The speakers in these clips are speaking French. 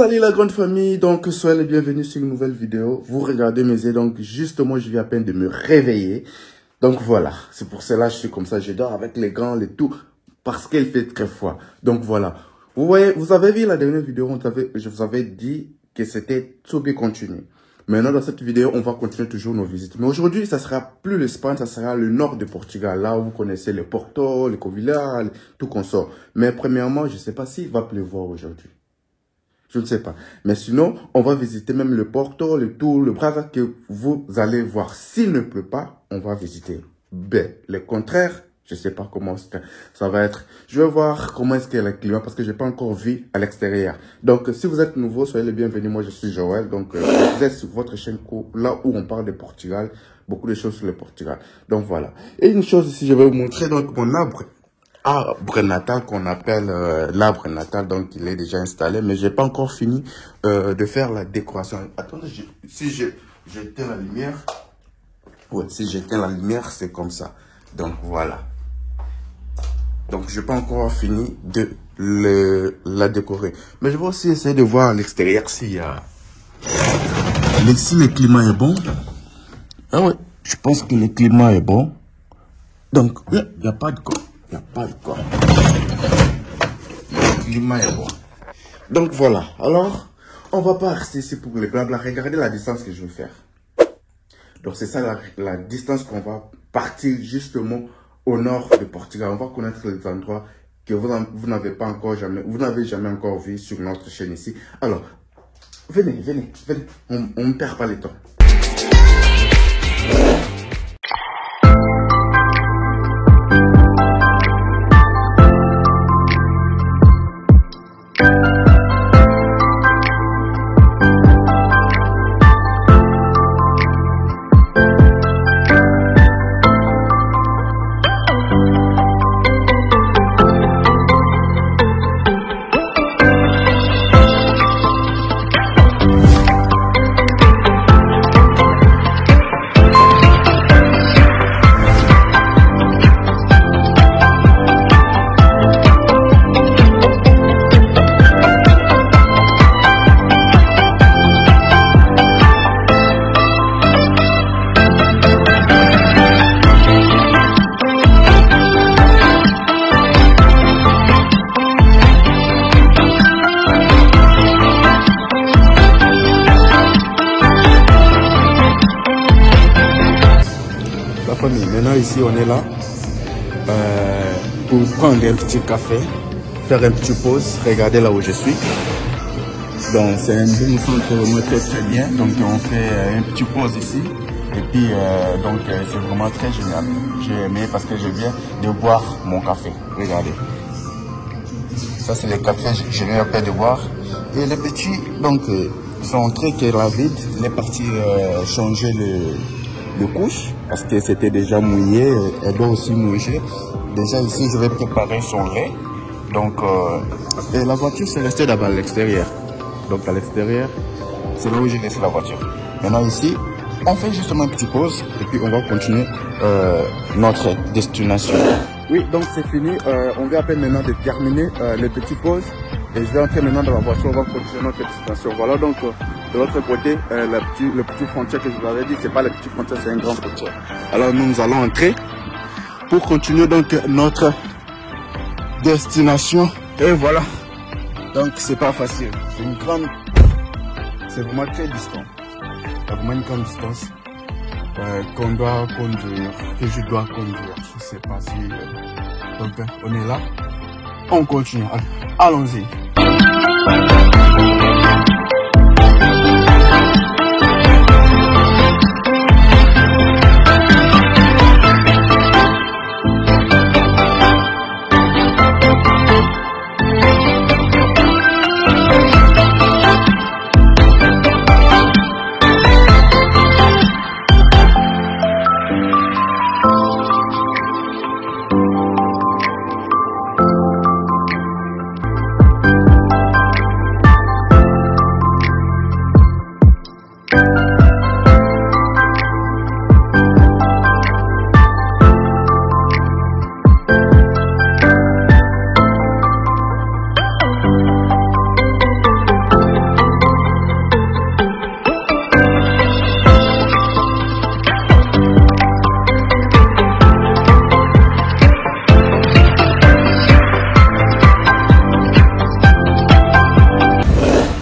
Salut la grande famille, donc soyez les bienvenus sur une nouvelle vidéo. Vous regardez mes yeux, donc justement je viens à peine de me réveiller. Donc voilà, c'est pour cela que je suis comme ça, je dors avec les gants, les tout, parce qu'il fait très froid. Donc voilà, vous voyez, vous avez vu la dernière vidéo, je vous avais dit que c'était to be continue. Maintenant dans cette vidéo, on va continuer toujours nos visites. Mais aujourd'hui, ça sera plus l'Espagne, ça sera le nord de Portugal. Là où vous connaissez le Porto, le Covilhã, tout consort. Mais premièrement, je ne sais pas s'il va pleuvoir aujourd'hui. Je ne sais pas. Mais sinon, on va visiter même le Porto, le Tour, le Braga que vous allez voir. S'il ne pleut pas, on va visiter. Ben, le contraire, je ne sais pas comment ça va être. Je vais voir comment est-ce qu'il y a le climat parce que je n'ai pas encore vu à l'extérieur. Donc, si vous êtes nouveau, soyez les bienvenus. Moi, je suis Joël. Donc, vous êtes sur votre chaîne là où on parle de Portugal. Beaucoup de choses sur le Portugal. Donc, voilà. Et une chose ici, je vais vous montrer donc mon arbre natal qu'on appelle l'arbre natal, donc il est déjà installé, mais j'ai pas encore fini de faire la décoration. Attendez, si j'éteins la lumière, ouais, si j'éteins la lumière, c'est comme ça. Donc voilà. Donc j'ai pas encore fini de la décorer, mais je vais aussi essayer de voir à l'extérieur s'il y a, si le climat est bon. Ah ouais, je pense que le climat est bon. Donc il n'y a pas de quoi. Il n'y a pas de quoi. Le climat est bon. Donc voilà. Alors, on va pas rester ici pour les blabla. Regardez la distance que je vais faire. Donc c'est ça la distance qu'on va partir justement au nord de Portugal. On va connaître les endroits que vous n'avez pas encore jamais encore vu sur notre chaîne ici. Alors, venez. On ne perd pas le temps. Maintenant ici on est là pour prendre un petit café, faire un petit pause, regardez là où je suis. Donc c'est un bon centre vraiment très bien, donc on fait un petit pause ici et puis donc c'est vraiment très génial. J'ai aimé parce que je viens de boire mon café, regardez. Ça c'est le café, je viens à peine de boire. Et les petits donc sont entrés que la vide, il est parti changer le couche parce que c'était déjà mouillé, elle doit aussi mouiller. Déjà ici je vais préparer son lait, donc et la voiture c'est restée d'abord à l'extérieur, donc à l'extérieur c'est là où j'ai laissé la voiture. Maintenant ici on fait justement une petite pause et puis on va continuer notre destination. Oui, donc c'est fini, on vient à peine maintenant de terminer les petites pauses et je vais entrer maintenant dans la voiture, on va continuer notre destination. Voilà donc de l'autre côté, le petit frontière que je vous avais dit, c'est pas le petit frontière, c'est un grand frontière. Alors nous allons entrer pour continuer donc notre destination. Et voilà. Donc c'est pas facile. C'est vraiment très distant. Il y a vraiment une grande distance qu'on doit conduire, que je dois conduire. Je sais pas si. Donc on est là. On continue. Allons-y.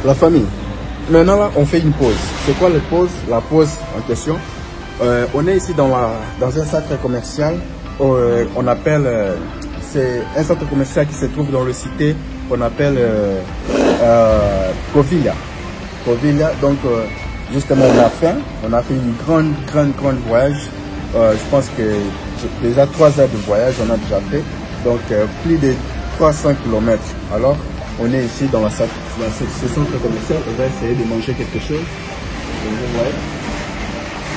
La famille. Maintenant là, on fait une pause. C'est quoi la pause? La pause en question. On est ici dans un centre commercial. On appelle, c'est un centre commercial qui se trouve dans le cité qu'on appelle Covilla. Donc justement on a fait une grande voyage. Je pense que déjà 3 heures de voyage on a déjà fait. Donc plus de 300 km. Alors on est ici dans ce centre commercial. On va essayer de manger quelque chose.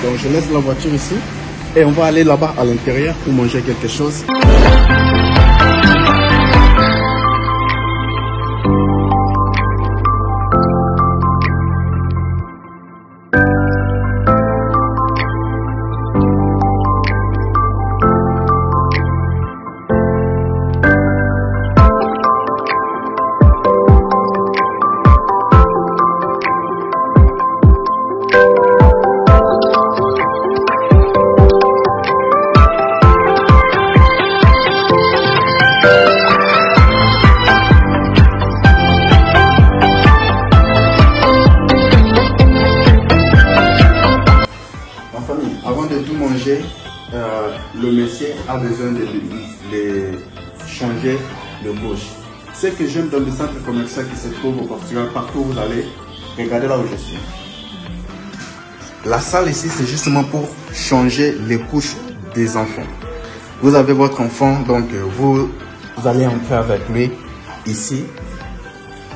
Donc je laisse la voiture ici et on va aller là-bas à l'intérieur pour manger quelque chose. Avant de tout manger, le monsieur a besoin de changer de gauche. Ce que j'aime dans le centre commercial qui se trouve au Portugal, partout où vous allez, regardez là où je suis. La salle ici, c'est justement pour changer les couches des enfants. Vous avez votre enfant, donc vous allez entrer avec lui ici,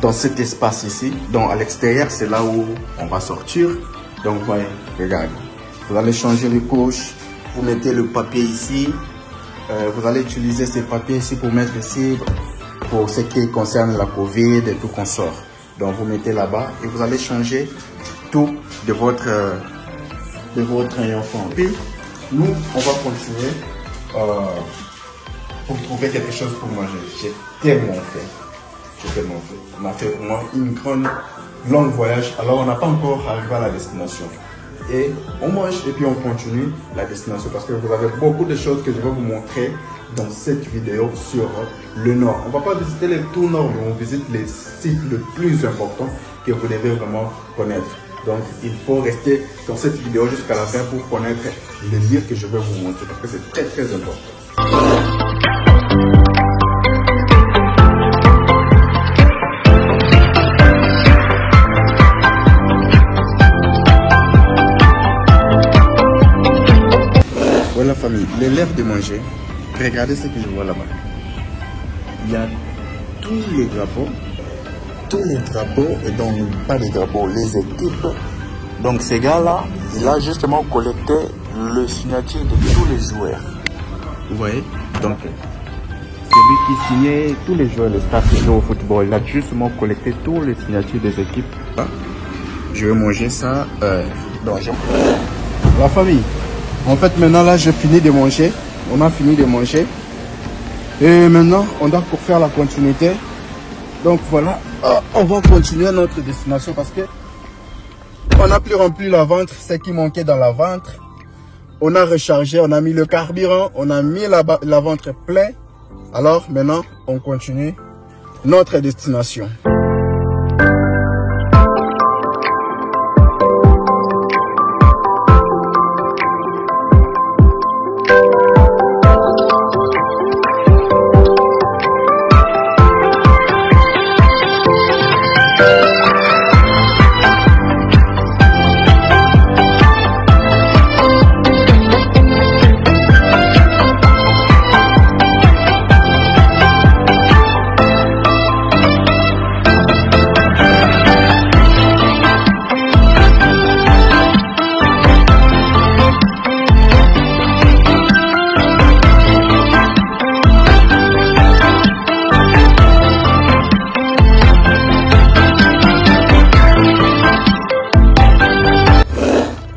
dans cet espace ici. Donc à l'extérieur, c'est là où on va sortir. Donc voyez, regardez. Vous allez changer les couches, vous mettez le papier ici, vous allez utiliser ces papiers ici pour mettre ici, pour ce qui concerne la Covid et tout consort. Donc vous mettez là-bas et vous allez changer tout de votre enfant. Puis nous, on va continuer pour trouver quelque chose pour manger. J'ai tellement fait. On a fait vraiment une longue voyage, alors on n'a pas encore arrivé à la destination. Et on mange et puis on continue la destination parce que vous avez beaucoup de choses que je vais vous montrer dans cette vidéo sur le nord. On ne va pas visiter les tout nord, mais on visite les sites les plus importants que vous devez vraiment connaître. Donc il faut rester dans cette vidéo jusqu'à la fin pour connaître les lieux que je vais vous montrer parce que c'est très important. Voilà famille, l'heure de manger. Regardez ce que je vois là-bas. Il y a tous les drapeaux, et donc pas les drapeaux, les équipes. Donc ces gars-là, il a justement collecté le signature de tous les joueurs. Vous voyez? Donc celui qui signait tous les joueurs, le staff qui joue au football, il a justement collecté tous les signatures des équipes. Je vais manger ça. La famille. En fait, maintenant, là, j'ai fini de manger. On a fini de manger. Et maintenant, on doit faire la continuité. Donc, voilà. On va continuer notre destination parce que on n'a plus rempli la ventre. Ce qui manquait dans la ventre. On a rechargé, on a mis le carburant. On a mis la ventre plein. Alors, maintenant, on continue notre destination.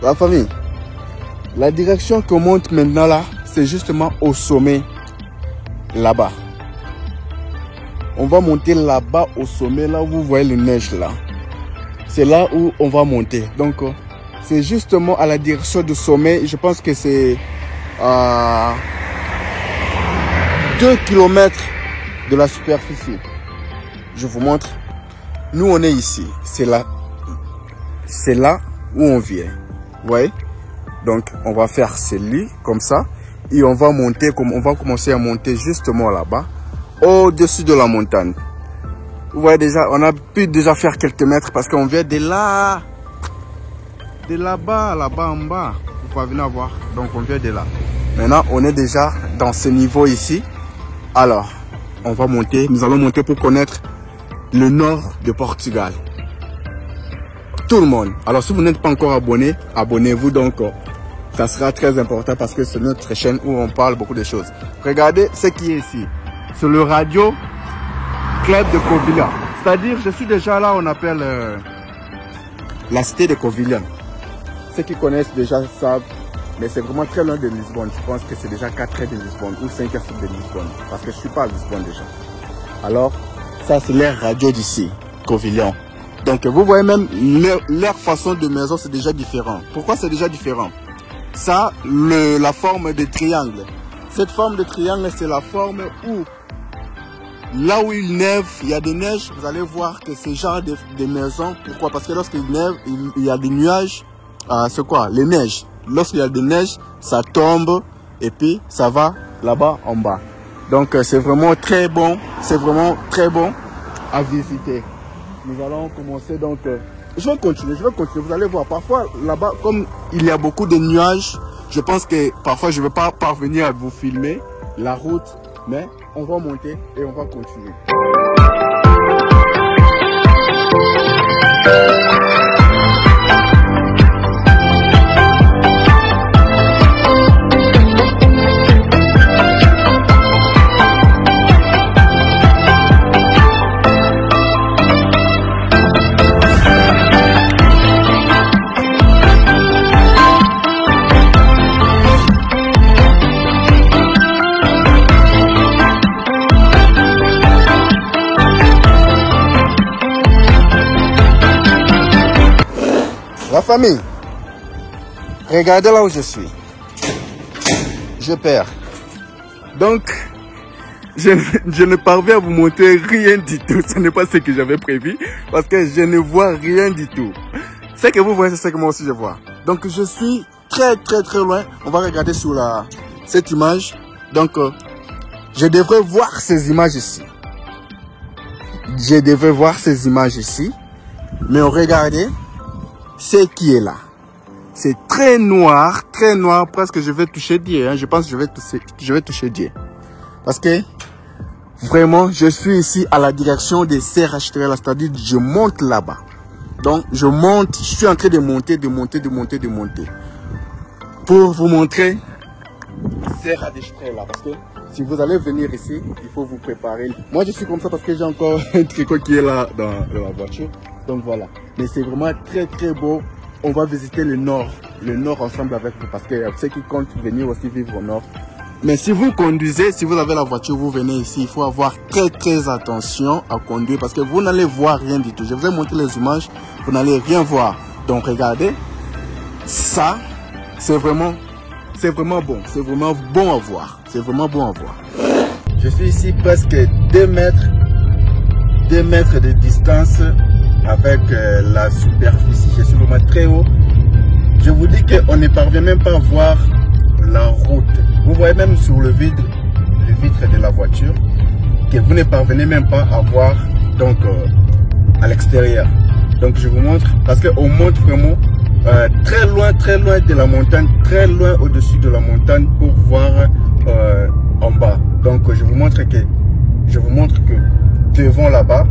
La famille, la direction qu'on monte maintenant là, c'est justement au sommet, là-bas. On va monter là-bas au sommet, là où vous voyez les neiges là. C'est là où on va monter. Donc, c'est justement à la direction du sommet. Je pense que c'est à 2 km de la superficie. Je vous montre. nous on est ici. C'est là où on vient. Vous voyez? Donc on va faire ce lit comme ça. Et on va monter, on va commencer à monter justement là-bas, au-dessus de la montagne. Vous voyez déjà, on a pu déjà faire quelques mètres parce qu'on vient de là. De là-bas, là-bas en bas. Vous pouvez venir voir. Donc on vient de là. Maintenant, on est déjà dans ce niveau ici. Alors, on va monter. Nous allons monter pour connaître le nord de Portugal. Tout le monde. Alors, si vous n'êtes pas encore abonné, abonnez-vous donc. Ça sera très important parce que c'est notre chaîne où on parle beaucoup de choses. Regardez ce qui est ici. C'est le radio club de Covilhã. C'est-à-dire, je suis déjà là, on appelle la cité de Covilhã. Ceux qui connaissent déjà savent, mais c'est vraiment très loin de Lisbonne. Je pense que c'est déjà 4 heures de Lisbonne ou 5 heures de Lisbonne. Parce que je ne suis pas à Lisbonne déjà. Alors, ça c'est l'air radio d'ici, Covilhã. Donc, vous voyez même, leur façon de maison, c'est déjà différent. Pourquoi c'est déjà différent? Ça, la forme de triangle. Cette forme de triangle, c'est la forme où, là où il neige, il y a des neiges, vous allez voir que c'est genre de maisons. Pourquoi? Parce que lorsqu'il neige, il y a des nuages. C'est quoi? Les neiges. Lorsqu'il y a des neiges, ça tombe et puis ça va là-bas en bas. Donc, c'est vraiment très bon. C'est vraiment très bon à visiter. Nous allons commencer donc... Je vais continuer. Vous allez voir, parfois là-bas, comme il y a beaucoup de nuages, je pense que parfois je ne vais pas parvenir à vous filmer la route, mais on va monter et on va continuer. La famille, regardez là où je suis. Je perds. Donc, je ne parviens à vous montrer rien du tout. Ce n'est pas ce que j'avais prévu parce que je ne vois rien du tout. Ce que vous voyez, c'est ce que moi aussi je vois. Donc, je suis très loin. On va regarder sur cette image. Donc, je devrais voir ces images ici. Mais regardez ce qui est là. C'est très noir, presque je vais toucher Dieu. Hein. Je pense que je vais toucher Dieu. Parce que vraiment, je suis ici à la direction des CRHTL, c'est-à-dire je monte là-bas. Donc, je suis en train de monter. Pour vous montrer CRHTL là. Parce que si vous allez venir ici, il faut vous préparer. Moi, je suis comme ça parce que j'ai encore un tricot qui est là dans la voiture. Donc voilà, mais c'est vraiment très beau. On va visiter le nord ensemble avec vous parce que ceux qui comptent venir aussi vivre au nord. Mais si vous conduisez, si vous avez la voiture, vous venez ici, il faut avoir très attention à conduire parce que vous n'allez voir rien du tout. Je vous ai montré les images, vous n'allez rien voir. Donc regardez, ça, c'est vraiment bon. C'est vraiment bon à voir. Je suis ici presque 2 mètres de distance avec la superficie. Je suis vraiment très haut. Je vous dis qu'on ne parvient même pas à voir la route. Vous voyez même sur le vitre de la voiture que vous ne parvenez même pas à voir donc à l'extérieur. Donc je vous montre parce qu'on monte vraiment très loin de la montagne, très loin au-dessus de la montagne pour voir en bas. Donc je vous montre que devant là-bas,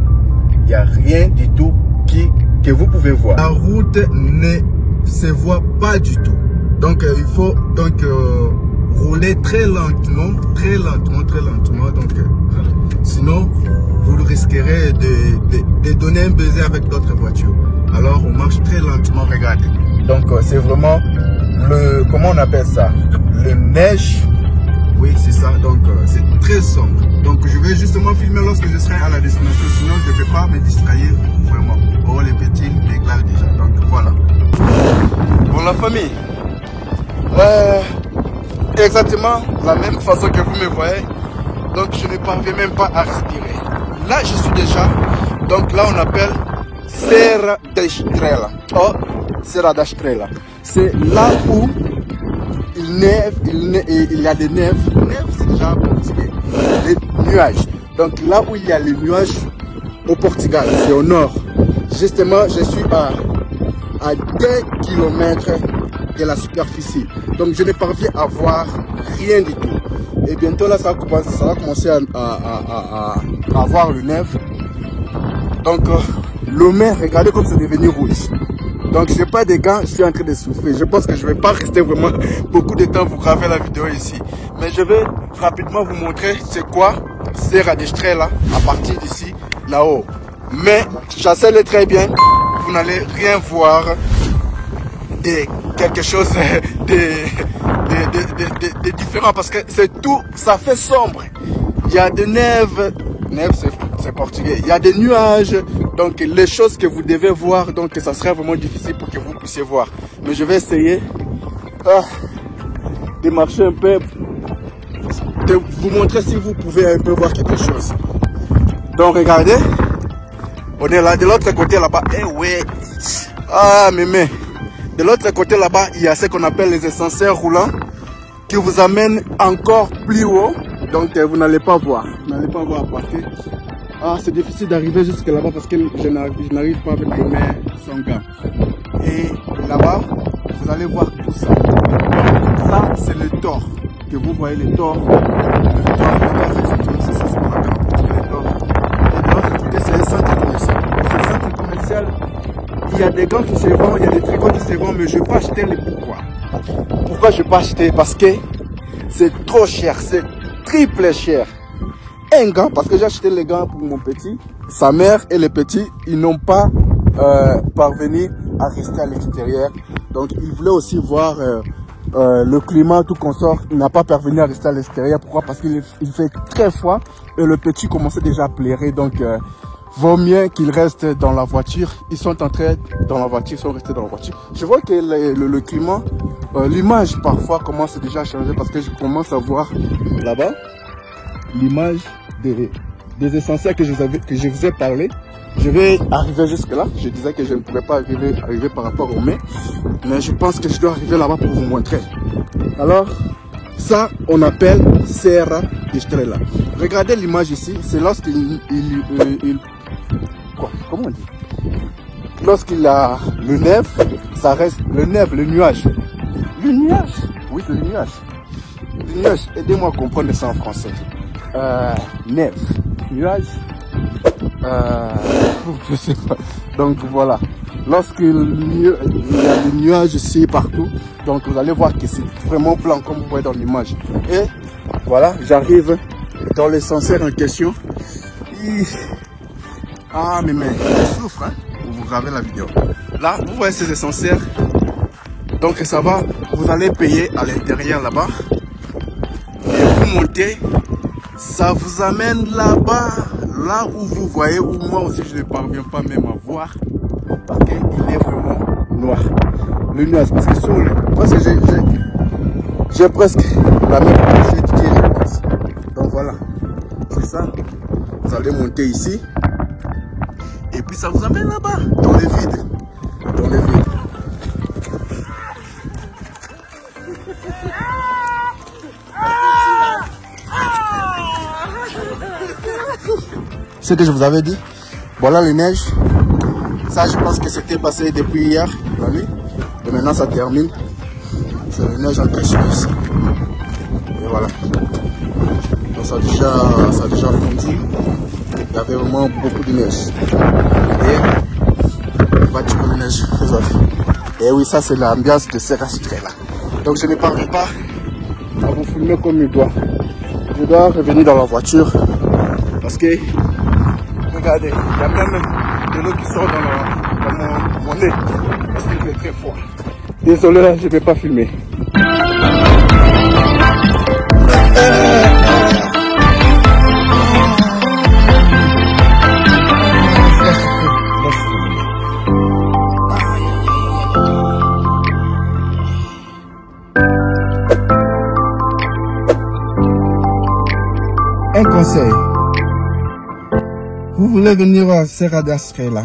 il n'y a rien du tout que vous pouvez voir. La route ne se voit pas du tout. Donc il faut donc rouler très lentement. Donc sinon vous risquerez de donner un baiser avec d'autres voitures. Alors on marche très lentement, regardez. Donc c'est vraiment comment on appelle ça? Le neige. Oui, c'est ça. Donc c'est très sombre. Donc je vais justement filmer lorsque je serai à la destination. Sinon je ne vais pas me distraire vraiment. Oh, les petits m'éclairent déjà. Donc voilà. Bon, la famille. Exactement la même façon que vous me voyez. Donc je ne parviens même pas à respirer. Là je suis déjà Donc là, on appelle Serra d'Estrela. Oh, Serra d'Estrela. C'est là où il neive, il y a des neiges. Neive, c'est déjà portugais. Les nuages. Donc là où il y a les nuages au Portugal, c'est au nord. Justement, je suis à 2 km de la superficie. Donc je ne parviens à voir rien du tout. Et bientôt là, ça va commencer à voir le neve. Donc l'eau mer, regardez comme c'est devenu rouge. Donc je n'ai pas de gants, je suis en train de souffrir. Je pense que je ne vais pas rester vraiment beaucoup de temps pour graver la vidéo ici. Mais je vais rapidement vous montrer c'est quoi Serra d'Estrela à partir d'ici, là-haut. Mais chassez-le très bien, vous n'allez rien voir de quelque chose de différent parce que c'est tout, ça fait sombre. Il y a des neiges, c'est portugais, il y a des nuages, donc les choses que vous devez voir, donc ça serait vraiment difficile pour que vous puissiez voir. Mais je vais essayer de marcher un peu, de vous montrer si vous pouvez un peu voir quelque chose. Donc regardez, on est là, de l'autre côté là-bas, eh ouais, ah mais de l'autre côté là-bas, il y a ce qu'on appelle les ascenseurs roulants qui vous amènent encore plus haut. Donc vous n'allez pas voir. Vous n'allez pas voir parce que c'est difficile d'arriver jusque là-bas parce que je n'arrive pas avec mes mains sans gants. Et là-bas, vous allez voir tout ça. Ça, c'est le tort. Que vous voyez le tort. Le tort, c'est ce qu'on appelle le tort. Et de l'autre côté, c'est un centre commercial. Dans ce centre commercial, il y a des gants qui se vendent, il y a des tricots qui se vendent, mais je ne vais pas acheter les pourquoi. Pourquoi je ne vais pas acheter? Parce que c'est trop cher, c'est triple cher. Un gant, parce que j'ai acheté les gants pour mon petit, sa mère et les petits, ils n'ont pas parvenu à rester à l'extérieur. Donc ils voulaient aussi voir le climat, tout consort. Il n'a pas parvenu à rester à l'extérieur. Pourquoi? Parce qu'il fait très froid et le petit commençait déjà à pleurer. Donc vaut mieux qu'ils restent dans la voiture. Ils sont entrés dans la voiture, ils sont restés dans la voiture. Je vois que le climat, l'image parfois commence déjà à changer parce que je commence à voir là-bas l'image des essentiels que je vous ai parlé. Je vais arriver jusque là. Je disais que je ne pouvais pas arriver par rapport au mai, mais je pense que je dois arriver là-bas pour vous montrer. Alors, ça, on appelle Serra d'Estrela. Regardez l'image ici. C'est lorsqu'il comment on dit? Lorsqu'il a le neve, ça reste le neve, le nuage. Le nuage? Oui, le nuage. Le nuage, aidez-moi à comprendre ça en français. Neve, nuage, je sais pas. Donc voilà. Lorsqu'il y a des nuages ici partout, donc vous allez voir que c'est vraiment blanc comme vous voyez dans l'image. Et voilà, j'arrive dans l'ascenseur en question. Ah mais je souffre hein, pour vous graver la vidéo. Là, vous voyez ces ascenseurs. Donc ça va, vous allez payer à l'intérieur là-bas. Et vous montez, ça vous amène là-bas, là où vous voyez, où moi aussi je ne parviens pas même à voir. Parce qu'il est vraiment noir. Le nuage, parce que sur le... Parce que j'ai presque la même chute qui est, je pense. Donc voilà, c'est ça. Vous allez monter ici. Et puis ça vous amène là-bas, dans le vide. Dans le vide. Ce que je vous avais dit, voilà les neiges. Ça, je pense que c'était passé depuis hier, la nuit. Et maintenant, ça termine. C'est les neiges en question ici. Et voilà. Donc, ça a déjà fondu. Il y avait vraiment beaucoup de neige. Et on va tirer les neiges. Et oui, ça, c'est l'ambiance de Serra d'Estrela. Donc, je ne parviens pas à vous filmer comme il doit. Je dois revenir dans la voiture. Parce que, regardez, il y a même de l'eau qui sort dans mon nez. Parce qu'il fait très froid. Désolé, là, je ne vais pas filmer. Un conseil. Vous voulez venir à Serra d'Astre là?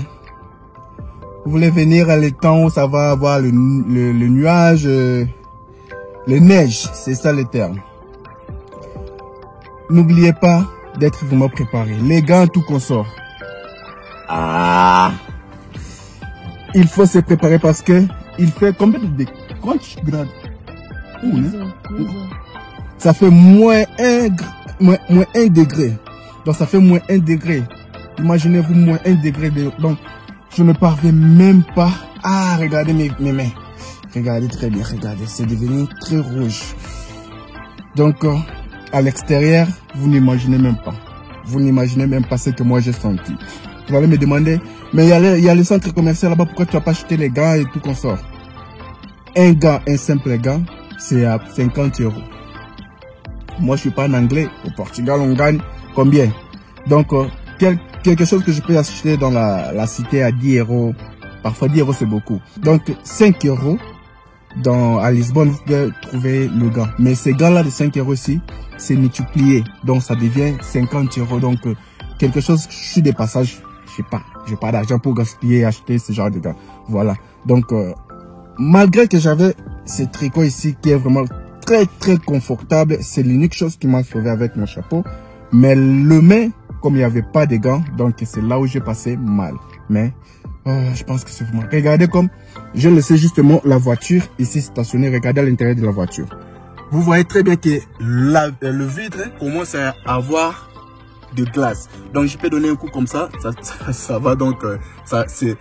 Vous voulez venir à les temps où ça va avoir le nuage, les neiges, c'est ça le terme. N'oubliez pas d'être vraiment préparé. Les gants, tout consort. Ah! Il faut se préparer parce que il fait combien de grades? Ça fait moins 1 degré. Donc ça fait moins 1 degré. Imaginez-vous moins 1 degré. Donc je ne parviens même pas à regarder mes mains. Regardez très bien, regardez. C'est devenu très rouge. Donc à l'extérieur, vous n'imaginez même pas. Vous n'imaginez même pas ce que moi j'ai senti. Vous allez me demander, mais il y a le centre commercial là-bas, pourquoi tu n'as pas acheté les gants et tout qu'on sort? Un simple gant, c'est à 50 €. Moi, je suis pas en anglais. Au Portugal, on gagne combien? Donc, quelque chose que je peux acheter dans la cité à 10 €. Parfois, 10 € c'est beaucoup. Donc, 5 € à Lisbonne, vous pouvez trouver le gant. Mais ces gants-là de 5 € ici, c'est multiplié. Donc, ça devient 50 €. Donc, quelque chose, je suis des passages. Je sais pas, j'ai pas d'argent pour gaspiller et acheter ce genre de gants. Voilà. Donc, malgré que j'avais ce tricot ici qui est vraiment très très confortable, c'est l'unique chose qui m'a sauvé avec mon chapeau. Mais le main, comme il n'y avait pas de gants, donc c'est là où j'ai passé mal. Mais je pense que c'est vraiment... Regardez comme j'ai laissé justement la voiture ici stationnée. Regardez à l'intérieur de la voiture. Vous voyez très bien que le vitre commence à avoir de glace. Donc je peux donner un coup comme ça, ça va donc ça c'est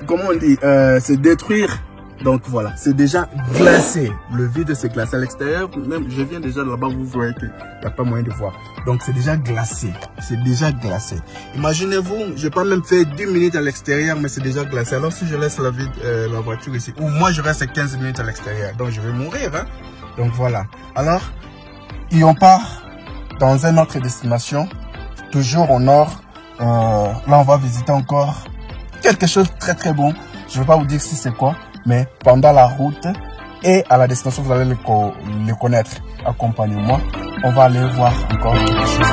comment on dit, c'est détruire. Donc voilà, c'est déjà glacé. Le vide c'est glacé à l'extérieur. Même je viens déjà là-bas, vous voyez qu'il n'y a pas moyen de voir. Donc c'est déjà glacé. C'est déjà glacé. Imaginez-vous, je n'ai pas même fait 10 minutes à l'extérieur, mais c'est déjà glacé. Alors si je laisse la voiture ici, ou moi je reste 15 minutes à l'extérieur, donc je vais mourir. Hein? Donc voilà. Alors, et on part dans une autre destination, toujours au nord. Là, on va visiter encore quelque chose de très très bon. Je ne vais pas vous dire si c'est quoi, mais pendant la route et à la destination, vous allez le connaître. Accompagnez-moi. On va aller voir encore quelque chose